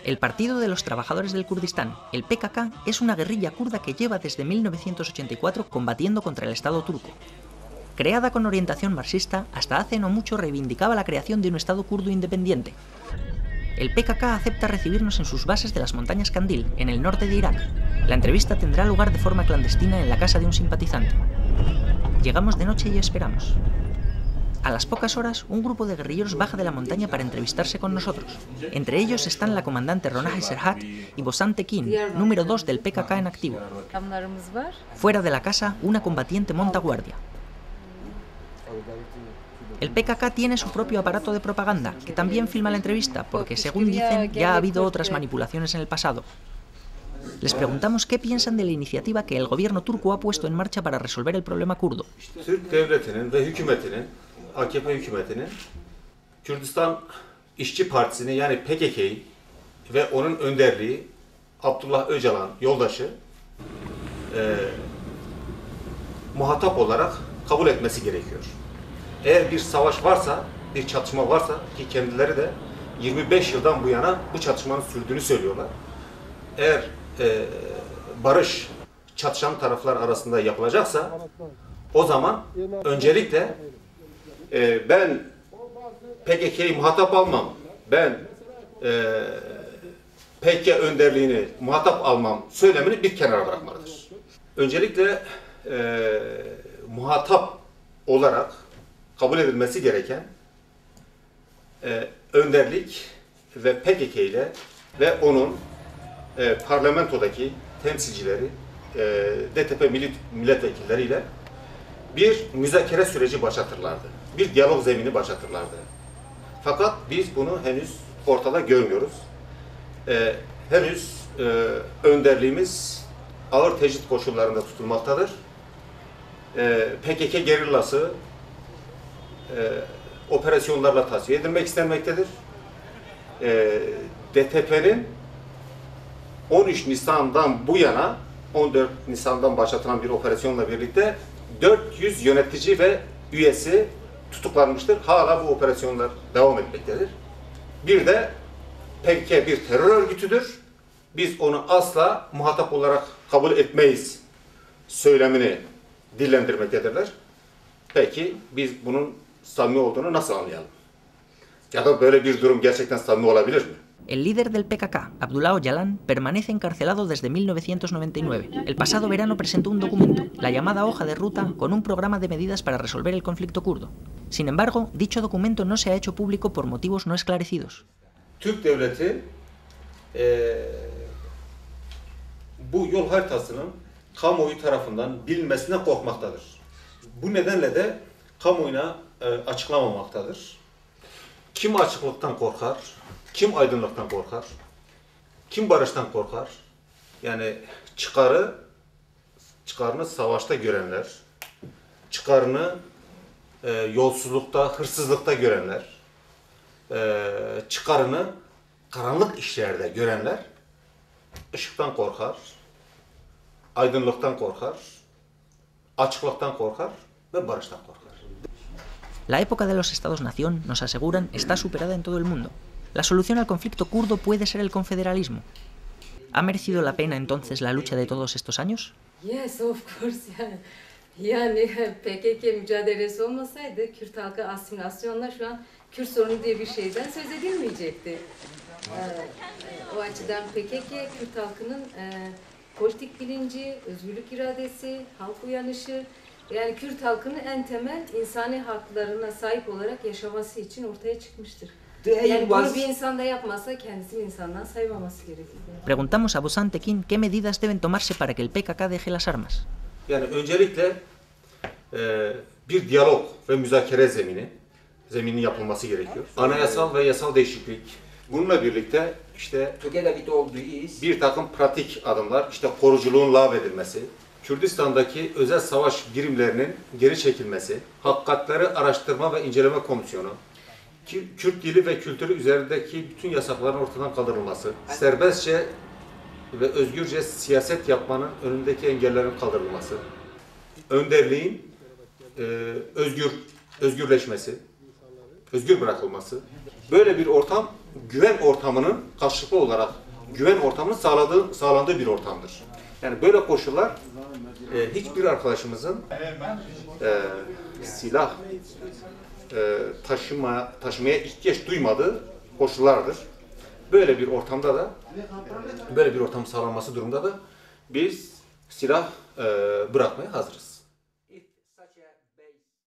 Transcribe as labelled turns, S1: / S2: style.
S1: El Partido de los Trabajadores del Kurdistán, el PKK, es una guerrilla kurda que lleva desde 1984 combatiendo contra el Estado turco. Creada con orientación marxista, hasta hace no mucho reivindicaba la creación de un Estado kurdo independiente. El PKK acepta recibirnos en sus bases de las montañas Kandil, en el norte de Irak. La entrevista tendrá lugar de forma clandestina en la casa de un simpatizante. Llegamos de noche y esperamos. A las pocas horas, un grupo de guerrilleros baja de la montaña para entrevistarse con nosotros. Entre ellos están la comandante Ronay Serhat y Bosan Tekin, número 2 del PKK en activo. Fuera de la casa, una combatiente monta guardia. El PKK tiene su propio aparato de propaganda, que también filma la entrevista, porque según dicen, ya ha habido otras manipulaciones en el pasado. Les preguntamos qué piensan de la iniciativa que el gobierno turco ha puesto en marcha para resolver el problema kurdo.
S2: Türk devletinin ve hükümetinin, AKP hükümetinin, Kürdistan İşçi Partisi'ni yani PKK'yi ve onun önderliği Abdullah Öcalan yoldaşı muhatap olarak kabul etmesi gerekiyor. Eğer bir savaş varsa, bir çatışma varsa ki kendileri de 25 yıldan bu yana bu çatışmanın sürdüğünü söylüyorlar. Eğer barış çatışan taraflar arasında yapılacaksa o zaman öncelikle ben PKK'yi muhatap almam, ben PKK önderliğini muhatap almam söylemini bir kenara bırakmalıdır. Öncelikle muhatap olarak kabul edilmesi gereken önderlik ve PKK ile ve onun parlamentodaki temsilcileri, DTP milletvekilleriyle bir müzakere süreci başlatırlardı. Bir diyalog zemini başlatırlardı. Fakat biz bunu henüz ortada görmüyoruz. Henüz önderliğimiz ağır tecrit koşullarında tutulmaktadır. PKK gerillası operasyonlarla tasfiye edilmek istenmektedir. DTP'nin 13 Nisan'dan bu yana 14 Nisan'dan başlatılan bir operasyonla birlikte 400 yönetici ve üyesi tutuklanmıştır. Hala bu operasyonlar devam etmektedir. Bir de PKK bir terör örgütüdür. Biz onu asla muhatap olarak kabul etmeyiz söylemini dillendirmektedirler. Peki biz bunun samimi olduğunu nasıl anlayalım? Ya da böyle bir durum gerçekten samimi olabilir mi?
S1: El líder del PKK, Abdullah Öcalan, permanece encarcelado desde 1999. El pasado verano presentó un documento, la llamada hoja de ruta, con un programa de medidas para resolver el conflicto kurdo. Sin embargo, dicho documento no se ha hecho público por motivos no esclarecidos.
S2: Türk devleti bu yol haritasının kamuoyu tarafından bilinmesine korkmaktadır. Bu nedenle de kamuoyuna açıklamamaktadır. Kim açıklıktan korkar? Kim aydınlıktan korkar? Kim barıştan korkar? Yani çıkarını savaşta görenler, çıkarını yolsuzlukta, hırsızlıkta görenler, çıkarını karanlık işlerde görenler ışıktan korkar, aydınlıktan korkar, açıklıktan korkar ve barıştan korkar.
S1: La época de los Estados-nación, nos aseguran, está superada en todo el mundo. La solución al conflicto kurdo puede ser el confederalismo. ¿Ha merecido la pena entonces la lucha de todos estos años?
S3: Yes, of course. Yani PKK mücadelesi olmasaydı Kürt halkı asimilasyonla şu an Kürt sorunu diye bir şeyden söz edilmeyecekti. O açıdan PKK Kürt halkının politik bilinci, özgürlük iradesi, halk uyanışı, yani Kürt halkının en temel insani haklarına sahip olarak yaşaması için ortaya çıkmıştır. Yani bunu bir insan da yapmasa kendisini insandan saymaması gerekir.
S1: Preguntamos a Bosan Tekin qué medidas deben tomarse para que el PKK deje las armas.
S2: Yani öncelikle bir diyalog ve müzakere zeminin yapılması gerekiyor. Anayasal ve yasal değişiklik. Bununla birlikte işte bir takım pratik adımlar, işte koruculuğun lağvedilmesi, Kürdistan'daki özel savaş birimlerinin geri çekilmesi, Hakikatleri Araştırma ve İnceleme Komisyonu, Kürt dili ve kültürü üzerindeki bütün yasakların ortadan kaldırılması, serbestçe ve özgürce siyaset yapmanın önündeki engellerin kaldırılması, önderliğin özgürleşmesi, özgür bırakılması, böyle bir ortam güven ortamının karşılıklı olarak güven ortamının sağlandığı bir ortamdır. Yani böyle koşullar hiçbir arkadaşımızın silah taşımaya ihtiyaç duymadığı koşullardır. Böyle bir ortamda da, böyle bir ortam sağlanması durumunda da biz silah bırakmaya hazırız.